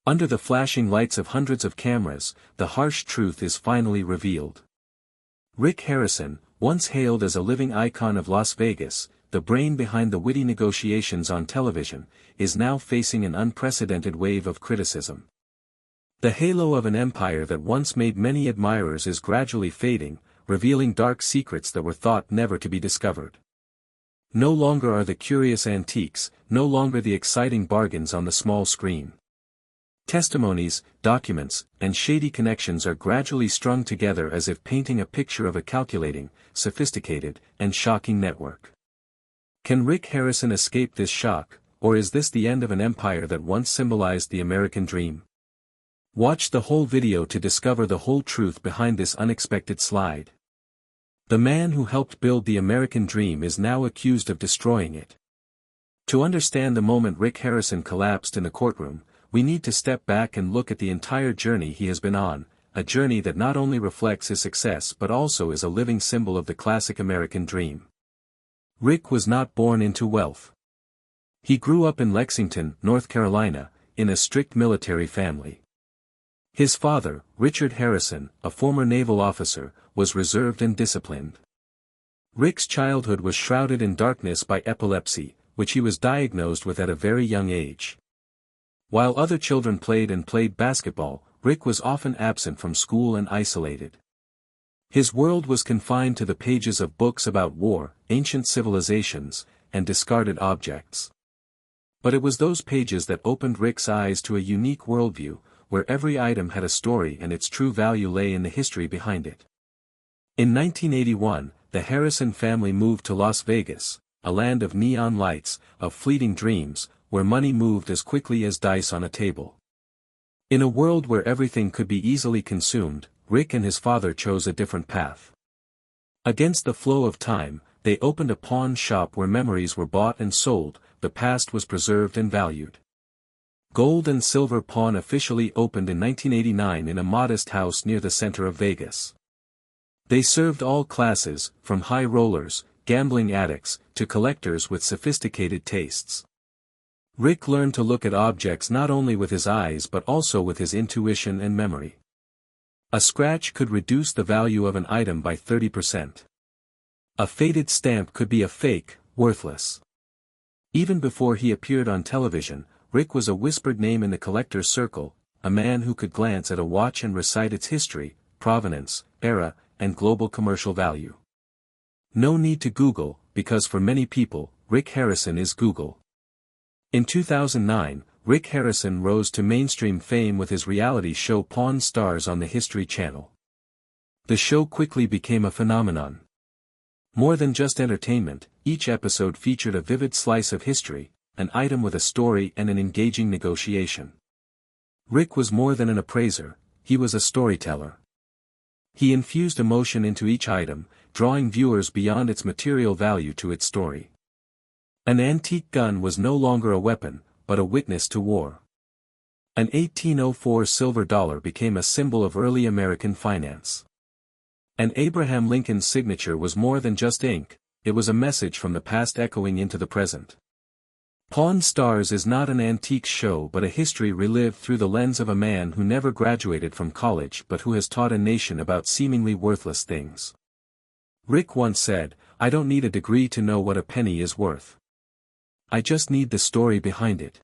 Under the flashing lights of hundreds of cameras, the harsh truth is finally revealed. Rick Harrison, once hailed as a living icon of Las Vegas, the brain behind the witty negotiations on television, is now facing an unprecedented wave of criticism. The halo of an empire that once made many admirers is gradually fading, revealing dark secrets that were thought never to be discovered. No longer are the curious antiques, no longer the exciting bargains on the small screen. Testimonies, documents, and shady connections are gradually strung together as if painting a picture of a calculating, sophisticated, and shocking network. Can Rick Harrison escape this shock, or is this the end of an empire that once symbolized the American dream? Watch the whole video to discover the whole truth behind this unexpected slide. The man who helped build the American dream is now accused of destroying it. To understand the moment Rick Harrison collapsed in the courtroom, we need to step back and look at the entire journey he has been on, a journey that not only reflects his success but also is a living symbol of the classic American dream. Rick was not born into wealth. He grew up in Lexington, North Carolina, in a strict military family. His father, Richard Harrison, a former naval officer, was reserved and disciplined. Rick's childhood was shrouded in darkness by epilepsy, which he was diagnosed with at a very young age. While other children played basketball, Rick was often absent from school and isolated. His world was confined to the pages of books about war, ancient civilizations, and discarded objects. But it was those pages that opened Rick's eyes to a unique worldview, where every item had a story and its true value lay in the history behind it. In 1981, the Harrison family moved to Las Vegas, a land of neon lights, of fleeting dreams, where money moved as quickly as dice on a table. In a world where everything could be easily consumed, Rick and his father chose a different path. Against the flow of time, they opened a pawn shop where memories were bought and sold, the past was preserved and valued. Gold and Silver Pawn officially opened in 1989 in a modest house near the center of Vegas. They served all classes, from high rollers, gambling addicts, to collectors with sophisticated tastes. Rick learned to look at objects not only with his eyes but also with his intuition and memory. A scratch could reduce the value of an item by 30%. A faded stamp could be a fake, worthless. Even before he appeared on television, Rick was a whispered name in the collector's circle, a man who could glance at a watch and recite its history, provenance, era, and global commercial value. No need to Google, because for many people, Rick Harrison is Google. In 2009, Rick Harrison rose to mainstream fame with his reality show Pawn Stars on the History Channel. The show quickly became a phenomenon. More than just entertainment, each episode featured a vivid slice of history, an item with a story and an engaging negotiation. Rick was more than an appraiser, he was a storyteller. He infused emotion into each item, drawing viewers beyond its material value to its story. An antique gun was no longer a weapon, but a witness to war. An 1804 silver dollar became a symbol of early American finance. And Abraham Lincoln's signature was more than just ink, it was a message from the past echoing into the present. Pawn Stars is not an antique show but a history relived through the lens of a man who never graduated from college but who has taught a nation about seemingly worthless things. Rick once said, "I don't need a degree to know what a penny is worth. I just need the story behind it."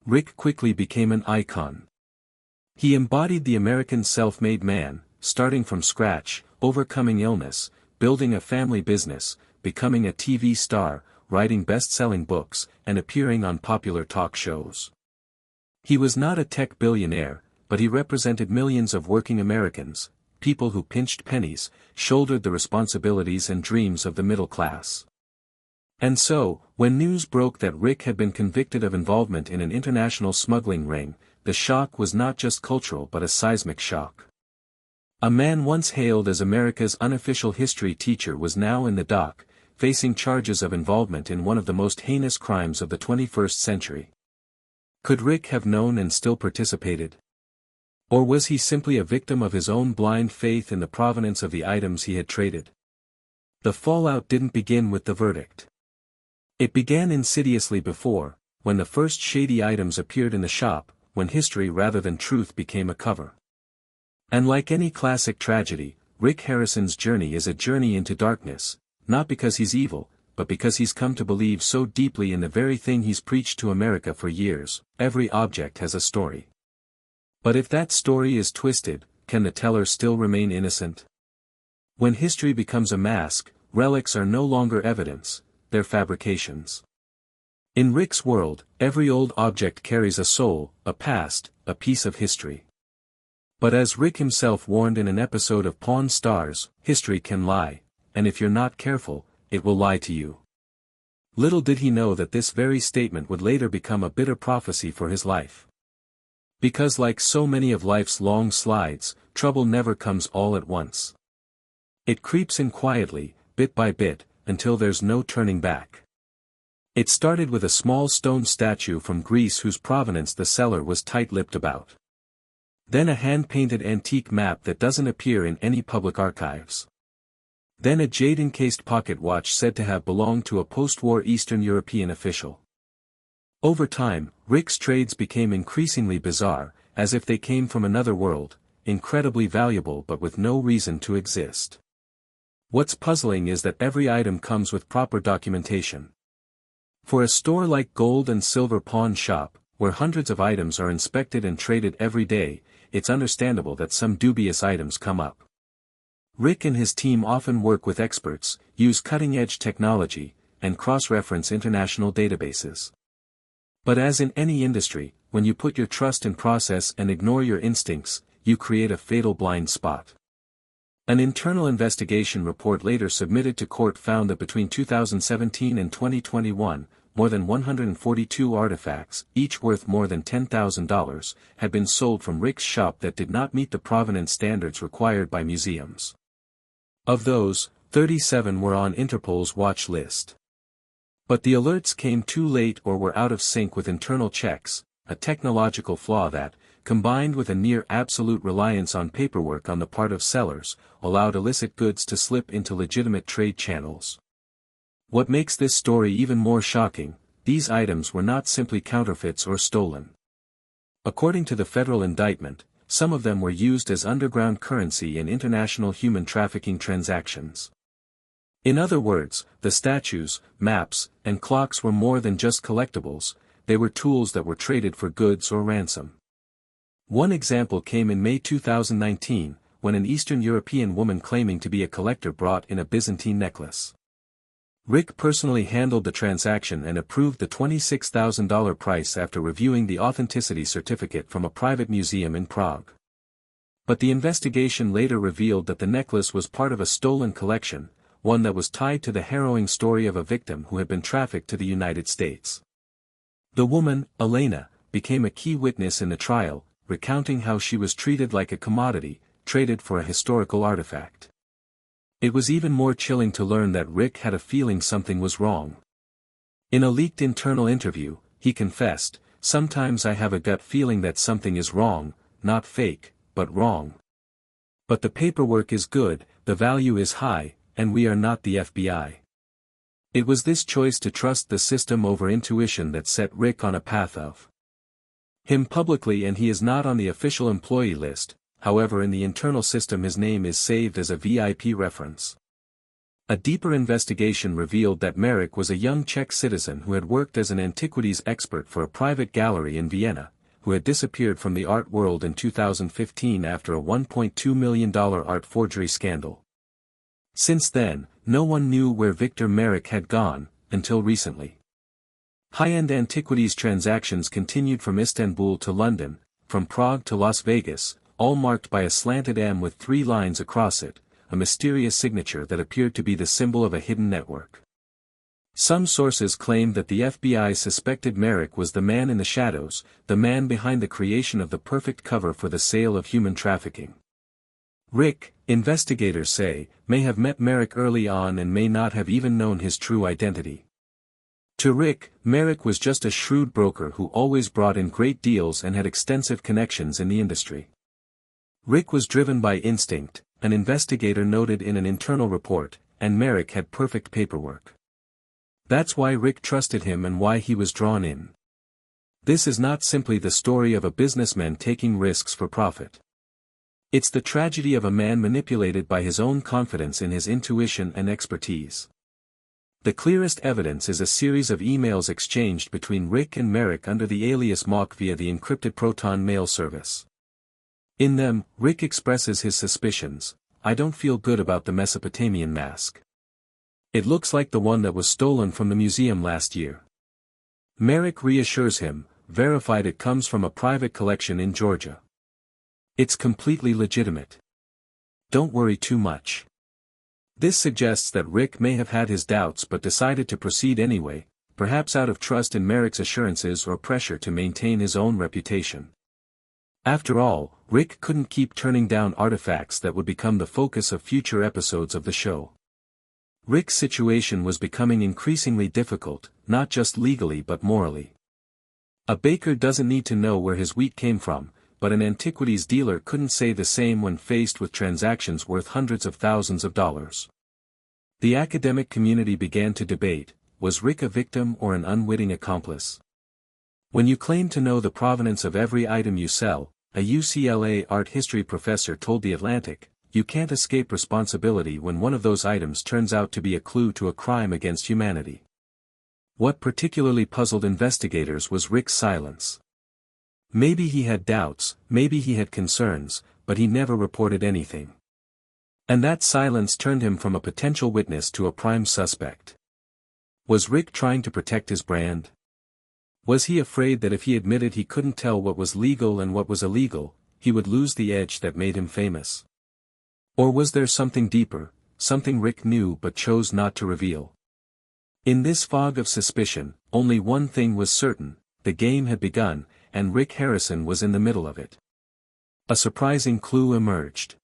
Rick quickly became an icon. He embodied the American self-made man, starting from scratch, overcoming illness, building a family business, becoming a TV star, writing best-selling books, and appearing on popular talk shows. He was not a tech billionaire, but he represented millions of working Americans, people who pinched pennies, shouldered the responsibilities and dreams of the middle class. And so, when news broke that Rick had been convicted of involvement in an international smuggling ring, the shock was not just cultural but a seismic shock. A man once hailed as America's unofficial history teacher was now in the dock, facing charges of involvement in one of the most heinous crimes of the 21st century. Could Rick have known and still participated? Or was he simply a victim of his own blind faith in the provenance of the items he had traded? The fallout didn't begin with the verdict. It began insidiously before, when the first shady items appeared in the shop, when history rather than truth became a cover. And like any classic tragedy, Rick Harrison's journey is a journey into darkness, not because he's evil, but because he's come to believe so deeply in the very thing he's preached to America for years: every object has a story. But if that story is twisted, can the teller still remain innocent? When history becomes a mask, relics are no longer evidence, they're fabrications. In Rick's world, every old object carries a soul, a past, a piece of history. But as Rick himself warned in an episode of Pawn Stars, history can lie, and if you're not careful, it will lie to you. Little did he know that this very statement would later become a bitter prophecy for his life. Because like so many of life's long slides, trouble never comes all at once. It creeps in quietly, bit by bit, until there's no turning back. It started with a small stone statue from Greece whose provenance the seller was tight-lipped about. Then a hand-painted antique map that doesn't appear in any public archives. Then a jade-encased pocket watch said to have belonged to a post-war Eastern European official. Over time, Rick's trades became increasingly bizarre, as if they came from another world, incredibly valuable but with no reason to exist. What's puzzling is that every item comes with proper documentation. For a store like Gold and Silver Pawn Shop, where hundreds of items are inspected and traded every day, it's understandable that some dubious items come up. Rick and his team often work with experts, use cutting-edge technology, and cross-reference international databases. But as in any industry, when you put your trust in process and ignore your instincts, you create a fatal blind spot. An internal investigation report later submitted to court found that between 2017 and 2021, more than 142 artifacts, each worth more than $10,000, had been sold from Rick's shop that did not meet the provenance standards required by museums. Of those, 37 were on Interpol's watch list. But the alerts came too late or were out of sync with internal checks, a technological flaw that, combined with a near-absolute reliance on paperwork on the part of sellers, allowed illicit goods to slip into legitimate trade channels. What makes this story even more shocking, these items were not simply counterfeits or stolen. According to the federal indictment, some of them were used as underground currency in international human trafficking transactions. In other words, the statues, maps, and clocks were more than just collectibles, they were tools that were traded for goods or ransom. One example came in May 2019, when an Eastern European woman claiming to be a collector brought in a Byzantine necklace. Rick personally handled the transaction and approved the $26,000 price after reviewing the authenticity certificate from a private museum in Prague. But the investigation later revealed that the necklace was part of a stolen collection, one that was tied to the harrowing story of a victim who had been trafficked to the United States. The woman, Elena, became a key witness in the trial, recounting how she was treated like a commodity, traded for a historical artifact. It was even more chilling to learn that Rick had a feeling something was wrong. In a leaked internal interview, he confessed, "Sometimes I have a gut feeling that something is wrong, not fake, but wrong. But the paperwork is good, the value is high, and we are not the FBI." It was this choice to trust the system over intuition that set Rick on a path of him publicly, and he is not on the official employee list. However, in the internal system his name is saved as a VIP reference. A deeper investigation revealed that Marek was a young Czech citizen who had worked as an antiquities expert for a private gallery in Vienna, who had disappeared from the art world in 2015 after a $1.2 million art forgery scandal. Since then, no one knew where Viktor Marek had gone, until recently. High-end antiquities transactions continued from Istanbul to London, from Prague to Las Vegas, all marked by a slanted M with 3 lines across it, a mysterious signature that appeared to be the symbol of a hidden network. Some sources claimed that the FBI suspected Marek was the man in the shadows, the man behind the creation of the perfect cover for the sale of human trafficking. Rick, investigators say, may have met Marek early on and may not have even known his true identity. To Rick, Marek was just a shrewd broker who always brought in great deals and had extensive connections in the industry. Rick was driven by instinct, an investigator noted in an internal report, and Marek had perfect paperwork. That's why Rick trusted him and why he was drawn in. This is not simply the story of a businessman taking risks for profit. It's the tragedy of a man manipulated by his own confidence in his intuition and expertise. The clearest evidence is a series of emails exchanged between Rick and Merrick under the alias Mock via the encrypted Proton mail service. In them, Rick expresses his suspicions. "I don't feel good about the Mesopotamian mask. It looks like the one that was stolen from the museum last year." Merrick reassures him, verified it comes from a private collection in Georgia. "It's completely legitimate. Don't worry too much." This suggests that Rick may have had his doubts but decided to proceed anyway, perhaps out of trust in Merrick's assurances or pressure to maintain his own reputation. After all, Rick couldn't keep turning down artifacts that would become the focus of future episodes of the show. Rick's situation was becoming increasingly difficult, not just legally but morally. A baker doesn't need to know where his wheat came from, but an antiquities dealer couldn't say the same when faced with transactions worth hundreds of thousands of dollars. The academic community began to debate, was Rick a victim or an unwitting accomplice? When you claim to know the provenance of every item you sell, a UCLA art history professor told The Atlantic, you can't escape responsibility when one of those items turns out to be a clue to a crime against humanity. What particularly puzzled investigators was Rick's silence. Maybe he had doubts, maybe he had concerns, but he never reported anything. And that silence turned him from a potential witness to a prime suspect. Was Rick trying to protect his brand? Was he afraid that if he admitted he couldn't tell what was legal and what was illegal, he would lose the edge that made him famous? Or was there something deeper, something Rick knew but chose not to reveal? In this fog of suspicion, only one thing was certain: the game had begun, and Rick Harrison was in the middle of it. A surprising clue emerged.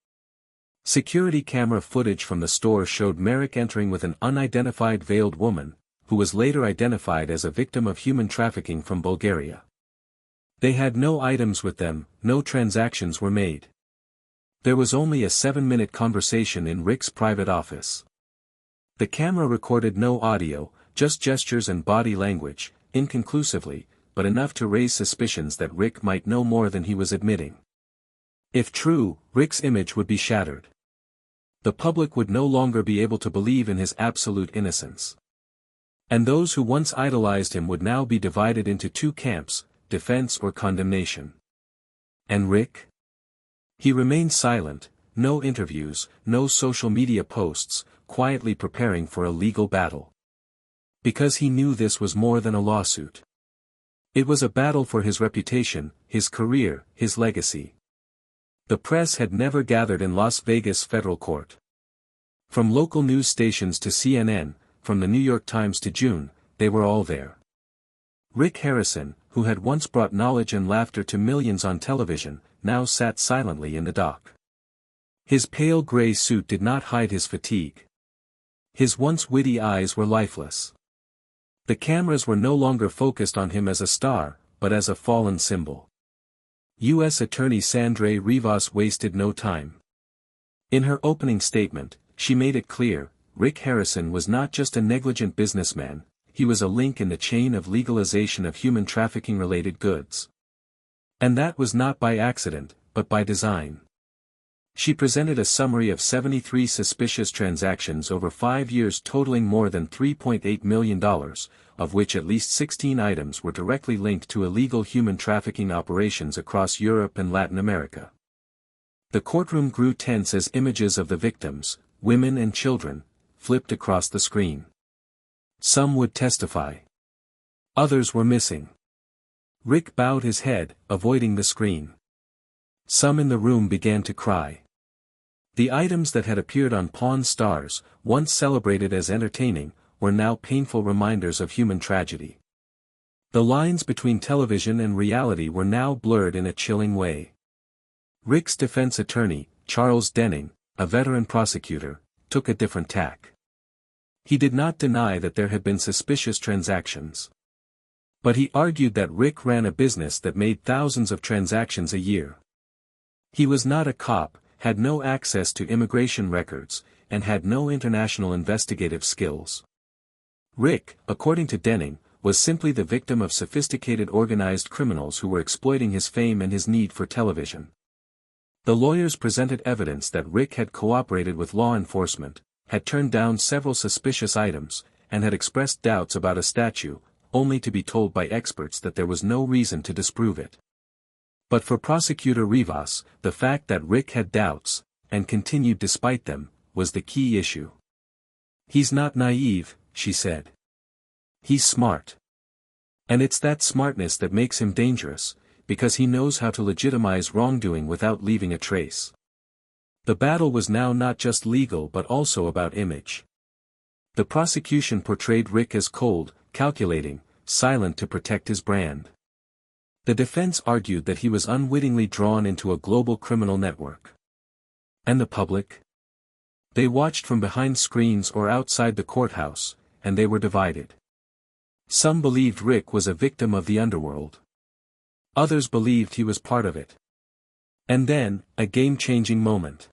Security camera footage from the store showed Merrick entering with an unidentified veiled woman, who was later identified as a victim of human trafficking from Bulgaria. They had no items with them, no transactions were made. There was only a 7-minute conversation in Rick's private office. The camera recorded no audio, just gestures and body language, inconclusively, but enough to raise suspicions that Rick might know more than he was admitting. If true, Rick's image would be shattered. The public would no longer be able to believe in his absolute innocence. And those who once idolized him would now be divided into two camps, defense or condemnation. And Rick? He remained silent, no interviews, no social media posts, quietly preparing for a legal battle. Because he knew this was more than a lawsuit. It was a battle for his reputation, his career, his legacy. The press had never gathered in Las Vegas federal court. From local news stations to CNN, from the New York Times to June, they were all there. Rick Harrison, who had once brought knowledge and laughter to millions on television, now sat silently in the dock. His pale gray suit did not hide his fatigue. His once witty eyes were lifeless. The cameras were no longer focused on him as a star, but as a fallen symbol. U.S. Attorney Sandra Rivas wasted no time. In her opening statement, she made it clear, Rick Harrison was not just a negligent businessman, he was a link in the chain of legalization of human trafficking-related goods. And that was not by accident, but by design. She presented a summary of 73 suspicious transactions over 5 years totaling more than $3.8 million, of which at least 16 items were directly linked to illegal human trafficking operations across Europe and Latin America. The courtroom grew tense as images of the victims, women and children, flipped across the screen. Some would testify. Others were missing. Rick bowed his head, avoiding the screen. Some in the room began to cry. The items that had appeared on Pawn Stars, once celebrated as entertaining, were now painful reminders of human tragedy. The lines between television and reality were now blurred in a chilling way. Rick's defense attorney, Charles Denning, a veteran prosecutor, took a different tack. He did not deny that there had been suspicious transactions. But he argued that Rick ran a business that made thousands of transactions a year. He was not a cop, had no access to immigration records, and had no international investigative skills. Rick, according to Denning, was simply the victim of sophisticated organized criminals who were exploiting his fame and his need for television. The lawyers presented evidence that Rick had cooperated with law enforcement, had turned down several suspicious items, and had expressed doubts about a statue, only to be told by experts that there was no reason to disprove it. But for Prosecutor Rivas, the fact that Rick had doubts, and continued despite them, was the key issue. "He's not naive," she said. "He's smart. And it's that smartness that makes him dangerous, because he knows how to legitimize wrongdoing without leaving a trace." The battle was now not just legal but also about image. The prosecution portrayed Rick as cold, calculating, silent to protect his brand. The defense argued that he was unwittingly drawn into a global criminal network. And the public? They watched from behind screens or outside the courthouse, and they were divided. Some believed Rick was a victim of the underworld. Others believed he was part of it. And then, a game-changing moment.